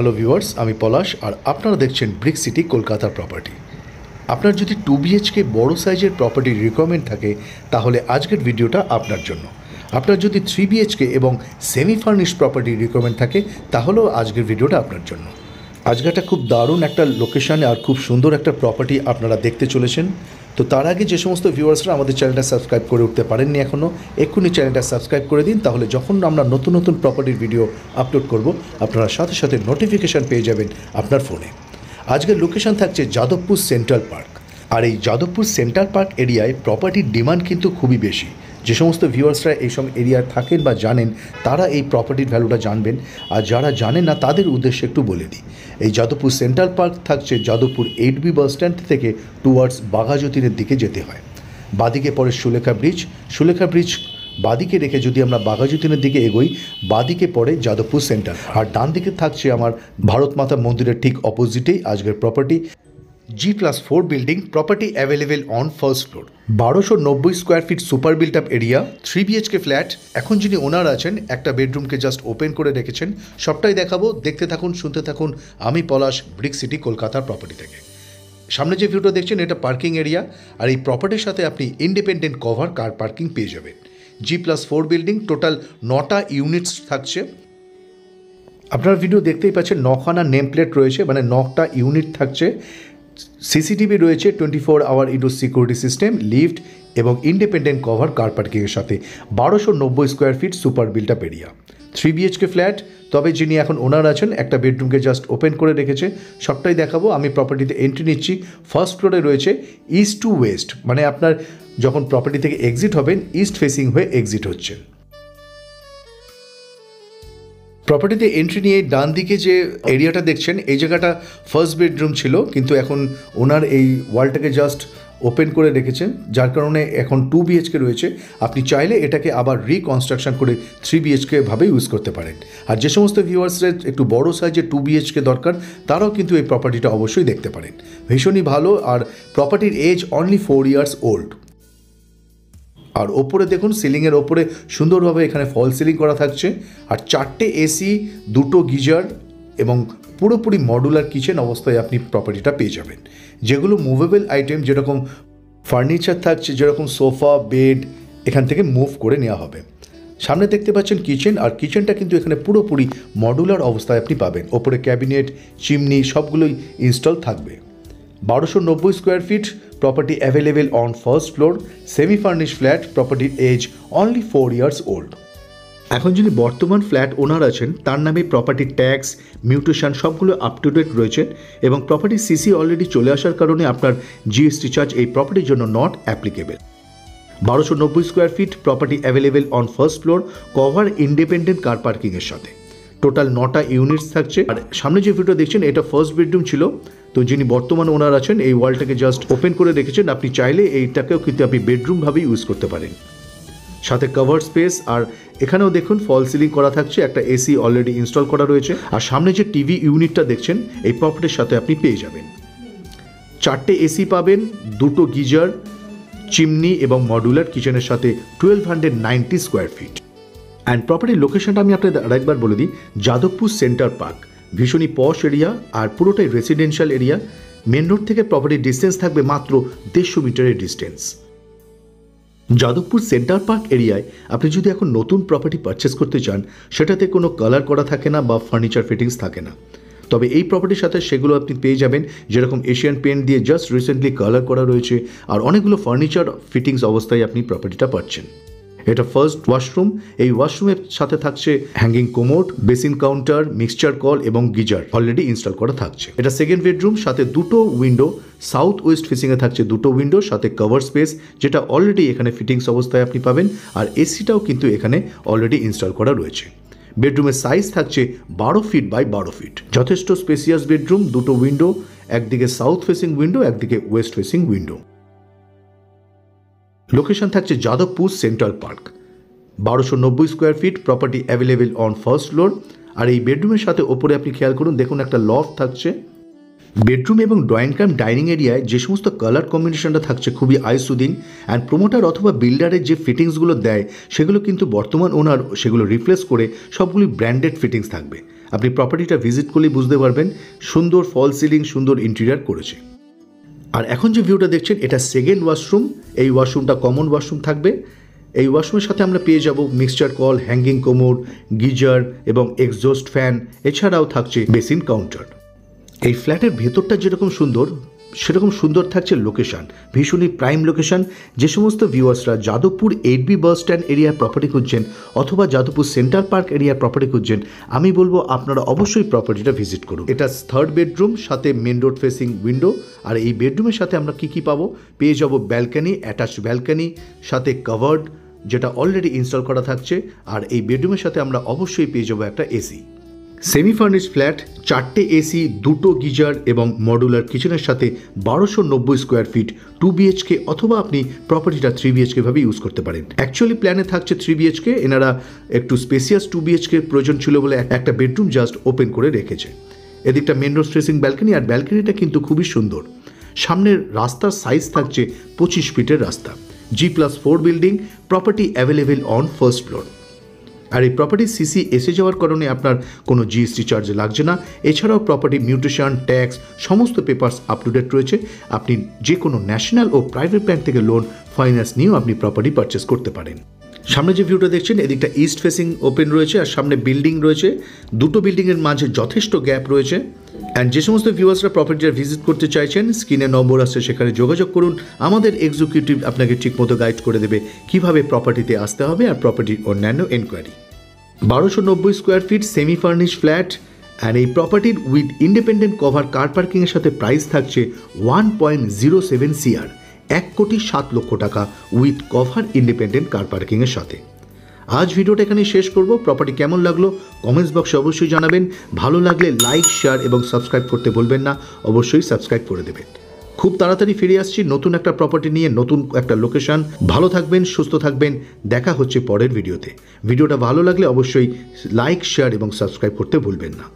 Hello viewers, আমি পলাশ আর আপনারা দেখছেন ব্রিক সিটি কলকাতার প্রপার্টি। আপনার যদি 2 BHK বড় সাইজের প্রপার্টির রিকোয়ারমেন্ট থাকে তাহলে আজকের ভিডিওটা আপনার জন্য। আপনার যদি 3 BHK এবং সেমি ফার্নিশ প্রপার্টির রিকোয়ারমেন্ট থাকে তাহলেও আজকের ভিডিওটা আপনার জন্য। আজকে একটা খুব দারুণ একটা লোকেশানে আর খুব সুন্দর একটা প্রপার্টি আপনারা দেখতে চলেছেন। তো তার আগে যে সমস্ত ভিউয়ার্সরা আমাদের চ্যানেলটা সাবস্ক্রাইব করে উঠতে পারেননি এখনও, এক্ষুনি চ্যানেলটা সাবস্ক্রাইব করে দিন, তাহলে যখন আমরা নতুন নতুন প্রপার্টির ভিডিও আপলোড করব আপনারা সাথে সাথে নোটিফিকেশান পেয়ে যাবেন আপনার ফোনে। আজকের লোকেশান থাকছে যাদবপুর সেন্ট্রাল পার্ক। আর এই যাদবপুর সেন্ট্রাল পার্ক এরিয়ায় প্রপার্টির ডিমান্ড কিন্তু খুবই বেশি। যে সমস্ত ভিউয়ার্সরা এইসব এরিয়ায় থাকেন বা জানেন তারা এই প্রপার্টির ভ্যালুটা জানবেন, আর যারা জানেন না তাদের উদ্দেশ্যে একটু বলে দিই। এই যাদবপুর সেন্ট্রাল পার্ক থাকছে যাদবপুর 8B বাস স্ট্যান্ড থেকে টুয়ার্ডস বাঘাযতীনের দিকে যেতে হয়। বাদিকে পড়ে সুলেখা ব্রিজ বাদিকে রেখে যদি আমরা বাঘাযতীনের দিকে এগোই, বাদিকে পড়ে যাদবপুর সেন্টার, আর ডান দিকে থাকছে আমার ভারত মাতা মন্দিরের ঠিক অপোজিটেই আজকের property. G+4 building, property available on first floor, 1290 square fit super built up area, 3 BHK flat. এখন যিনি ওনার আছেন একটা বেডরুমকে জাস্ট ওপেন করে রেখেছেন, সবটাই দেখাবো, দেখতে থাকুন, শুনতে থাকুন। আমি পলাশ, ব্রিক সিটি কলকাতার প্রপার্টি থেকে। সামনে যে ভিউটা দেখছেন এটা পার্কিং এরিয়া, আর এই প্রপার্টির সাথে আপনি ইন্ডিপেন্ডেন্ট কভার কার পার্কিং পেয়ে যাবেন। G+4 বিল্ডিং, টোটাল 9টা ইউনিটস থাকছে। আপনারা ভিডিও দেখতেই পাচ্ছেন 9খানা নেম প্লেট রয়েছে, মানে 9টা ইউনিট থাকছে। সিসিটিভি রয়েছে 24 hour indoor security system, lift এবং ইন্ডিপেন্ডেন্ট কভার কার পার্কিংয়ের সাথে 1290 square fit super built up area, 3 BHK flat. তবে যিনি এখন ওনার আছেন একটা বেডরুমকে জাস্ট ওপেন করে রেখেছে, সবটাই দেখাবো। আমি প্রপার্টিতে এন্ট্রি নিচ্ছি। ফার্স্ট ফ্লোরে রয়েছে ইস্ট টু ওয়েস্ট, মানে আপনার যখন প্রপার্টি থেকে এক্সিট হবেন ইস্ট ফেসিং হয়ে এক্সিট হচ্ছেন। প্রপার্টিতে এন্ট্রি নিয়ে ডান দিকে যে এরিয়াটা দেখছেন এই জায়গাটা ফার্স্ট বেডরুম ছিল, কিন্তু এখন ওনার এই ওয়ালটাকে জাস্ট ওপেন করে রেখেছেন, যার কারণে এখন 2 BHK রয়েছে। আপনি চাইলে এটাকে আবার রিকনস্ট্রাকশন করে 3 BHK ভাবে ইউজ করতে পারেন। আর যে সমস্ত ভিউয়ার্সের একটু বড় সাইজের 2 BHK দরকার তারাও কিন্তু এই প্রপার্টিটা অবশ্যই দেখতে পারেন, ভীষণই ভালো। আর প্রপার্টির এজ অনলি 4 ইয়ার্স ওল্ড। আর ওপরে দেখুন সিলিংয়ের ওপরে সুন্দরভাবে এখানে ফল সিলিং করা থাকছে, আর 4টে এসি, 2টো গিজার এবং পুরোপুরি মডুলার কিচেন অবস্থায় আপনি প্রপার্টিটা পেয়ে যাবেন। যেগুলো মুভেবল আইটেম, যেরকম ফার্নিচার থাকছে, যেরকম সোফা, বেড, এখান থেকে মুভ করে নেওয়া হবে। সামনে দেখতে পাচ্ছেন কিচেন, আর কিচেনটা কিন্তু এখানে পুরোপুরি মডুলার অবস্থায় আপনি পাবেন। ওপরে ক্যাবিনেট, চিমনি সবগুলোই ইনস্টল থাকবে। 1290 square feet, property available on first floor, semi furnish flat, প্রপার্টির এজ অনলি 4 ইয়ার্স ওল্ড। এখন যিনি বর্তমান ফ্ল্যাট ওনার আছেন তার নামে প্রপার্টির ট্যাক্স, মিউটেশন সবগুলো আপ টু ডেট রয়েছে, এবং প্রপার্টির সিসি অলরেডি চলে আসার কারণে আপনার GST চার্জ এই প্রপার্টির জন্য not applicable. 1290 square feet, property available on first floor, cover independent car পার্কিংয়ের সাথে। টোটাল 9টা ইউনিটস থাকছে। আর সামনে যে ভিউটা দেখছেন এটা ফার্স্ট বেডরুম ছিল, তো যিনি বর্তমান ওনার আছেন এই ওয়ালটাকে জাস্ট ওপেন করে রেখেছেন। আপনি চাইলে এইটাকেও কিন্তু আপনি বেডরুম ভাবে ইউজ করতে পারেন, সাথে কভার স্পেস। আর এখানেও দেখুন ফল সিলিং করা থাকছে, একটা এসি অলরেডি ইনস্টল করা রয়েছে। আর সামনে যে টিভি ইউনিটটা দেখছেন এই প্রপার্টির সাথে আপনি পেয়ে যাবেন। 4টে এসি পাবেন, 2টো গিজার, চিমনি এবং মডুলার কিচেনের সাথে 1290 স্কোয়ার ফিট। অ্যান্ড প্রপার্টির লোকেশনটা আমি আপনাদের আরেকবার বলে দিই, যাদবপুর সেন্টার পার্ক, ভীষণই পশ এরিয়া আর পুরোটাই রেসিডেন্সিয়াল এরিয়া। মেন রোড থেকে প্রপার্টির ডিস্টেন্স থাকবে মাত্র 150 মিটারের ডিস্টেন্স। যাদবপুর সেন্টার পার্ক এরিয়ায় আপনি যদি এখন নতুন প্রপার্টি পারচেস করতে চান, সেটাতে কোনো কালার করা থাকে না বা ফার্নিচার ফিটিংস থাকে না। তবে এই প্রপার্টির সাথে সেগুলো আপনি পেয়ে যাবেন, যেরকম এশিয়ান পেন্ট দিয়ে জাস্ট রিসেন্টলি কালার করা রয়েছে, আর অনেকগুলো ফার্নিচার ফিটিংস অবস্থায় আপনি প্রপার্টিটা পাচ্ছেন। এটা ফার্স্ট ওয়াশরুম, এই ওয়াশরুমের সাথে থাকছে hanging commode, basin counter, mixture call এবং গিজার অলরেডি ইনস্টল করা থাকছে। এটা সেকেন্ড বেডরুম, সাথে 2টো উইন্ডো, সাউথ ওয়েস্ট ফেসিংয়ে থাকছে 2টো উইন্ডো, সাথে কভার স্পেস যেটা অলরেডি এখানে ফিটিংস অবস্থায় আপনি পাবেন। আর এসিটাও কিন্তু এখানে অলরেডি ইনস্টল করা রয়েছে। বেডরুমের সাইজ থাকছে 12 ফিট বাই 12 ফিট, যথেষ্ট স্পেসিয়াস বেডরুম। 2টো উইন্ডো, একদিকে সাউথ ফেসিং উইন্ডো, একদিকে ওয়েস্ট ফেসিং উইন্ডো। লোকেশন থাকছে Jadavpur central park, 1290 square feet, property available on first floor. আর এই বেডরুমের সাথে ওপরে আপনি খেয়াল করুন, দেখুন একটা লফট থাকছে। বেডরুম এবং ড্রয়িং কাম ডাইনিং এরিয়ায় যে সমস্ত কালার কম্বিনেশনটা থাকছে খুবই আই সুদিং। অ্যান্ড প্রোমোটার অথবা বিল্ডারের যে ফিটিংসগুলো দেয় সেগুলো কিন্তু বর্তমান ওনার সেগুলো রিপ্লেস করে সবগুলি ব্র্যান্ডেড ফিটিংস থাকবে। আপনি প্রপার্টিটা ভিজিট করলেই বুঝতে পারবেন সুন্দর ফল সিলিং, সুন্দর ইন্টেরিয়ার করেছে। আর এখন যে ভিউটা দেখছেন এটা সেকেন্ড ওয়াশরুম। এই ওয়াশরুমটা কমন ওয়াশরুম থাকবে। এই ওয়াশরুমের সাথে আমরা পেয়ে যাব mixture call, hanging commode, geyser এবং এক্সজস্ট ফ্যান, এছাড়াও থাকছে বেসিন কাউন্টার। এই ফ্ল্যাটের ভেতরটা যেরকম সুন্দর সেরকম সুন্দর থাকছে লোকেশান, ভীষণই প্রাইম লোকেশান। যে সমস্ত ভিউয়ার্সরা যাদবপুর 8B বাস স্ট্যান্ড এরিয়ার প্রপার্টি খুঁজছেন অথবা যাদবপুর সেন্ট্রাল পার্ক এরিয়ার প্রপার্টি খুঁজছেন, আমি বলবো আপনারা অবশ্যই প্রপার্টিটা ভিজিট করুন। এটা থার্ড বেডরুম, সাথে মেন রোড ফেসিং উইন্ডো। আর এই বেডরুমের সাথে আমরা কী পাবো, পেয়ে যাব ব্যালকানি, অ্যাটাচ ব্যালকানি, সাথে কভার্ড যেটা অলরেডি ইনস্টল করা থাকছে। আর এই বেডরুমের সাথে আমরা অবশ্যই পেয়ে যাবো একটা এসি। সেমি ফার্নিশ ফ্ল্যাট, 4টে এসি, 2টো গিজার এবং মডুলার কিচেনের সাথে 1290 স্কোয়ার ফিট 2 BHK, অথবা আপনি প্রপার্টিটা 3 BHK ভাবে ইউজ করতে পারেন। অ্যাকচুয়ালি প্ল্যানে থাকছে 3 BHK, এনারা একটু স্পেসিয়াস 2 BHK প্রয়োজন ছিল বলে একটা বেডরুম জাস্ট ওপেন করে রেখেছে। এদিকটা মেন রোড ফেসিং ব্যালকনি, আর ব্যালকনিটা কিন্তু খুবই সুন্দর। সামনের রাস্তার সাইজ থাকছে 25 ফিটের রাস্তা। G+4 building, property available on first floor. আর এই প্রপার্টি সিসি এসে যাওয়ার কারণে আপনার কোনো GST চার্জ লাগছে না। এছাড়াও প্রপার্টি মিউটেশন, ট্যাক্স সমস্ত পেপারস আপ টু ডেট রয়েছে। আপনি যে কোনো ন্যাশনাল ও প্রাইভেট ব্যাংক থেকে লোন, ফাইন্যান্স নিয়েও আপনি প্রপার্টি পারচেস করতে পারেন। সামনে যে ভিউটা দেখছেন এদিকটা ইস্ট ফেসিং ওপেন রয়েছে, আর সামনে বিল্ডিং রয়েছে। দুটো বিল্ডিংয়ের মাঝে যথেষ্ট গ্যাপ রয়েছে। অ্যান্ড যে সমস্ত ভিউয়ার্সরা প্রপার্টিটা ভিজিট করতে চাইছেন, স্ক্রিনে নম্বর আসছে, সেখানে যোগাযোগ করুন। আমাদের এক্সিকিউটিভ আপনাকে ঠিকমতো গাইড করে দেবে কীভাবে প্রপার্টিতে আসতে হবে আর প্রপার্টির অন্যান্য enquiry. 1290 square fit semi furnish flat, and এই প্রপার্টির উইথ ইন্ডিপেন্ডেন্ট কভার কার পার্কিংয়ের সাথে প্রাইস থাকছে 1.07 CR, 1,07,00,000 টাকা উইথ কভার ইন্ডিপেন্ডেন্ট কার পার্কিংয়ের সাথে। আজ ভিডিওটা এখানেই শেষ করব। প্রপার্টি কেমন লাগলো কমেন্টস বক্সে অবশ্যই জানাবেন। ভালো লাগলে লাইক, শেয়ার এবং সাবস্ক্রাইব করতে ভুলবেন না। অবশ্যই সাবস্ক্রাইব করে দেবেন। খুব তাড়াতাড়ি ফিরে আসছি নতুন একটা প্রপার্টি নিয়ে, নতুন একটা লোকেশন। ভালো থাকবেন, সুস্থ থাকবেন। দেখা হচ্ছে পরের ভিডিওতে। ভিডিওটা ভালো লাগলে অবশ্যই লাইক, শেয়ার এবং সাবস্ক্রাইব করতে ভুলবেন না।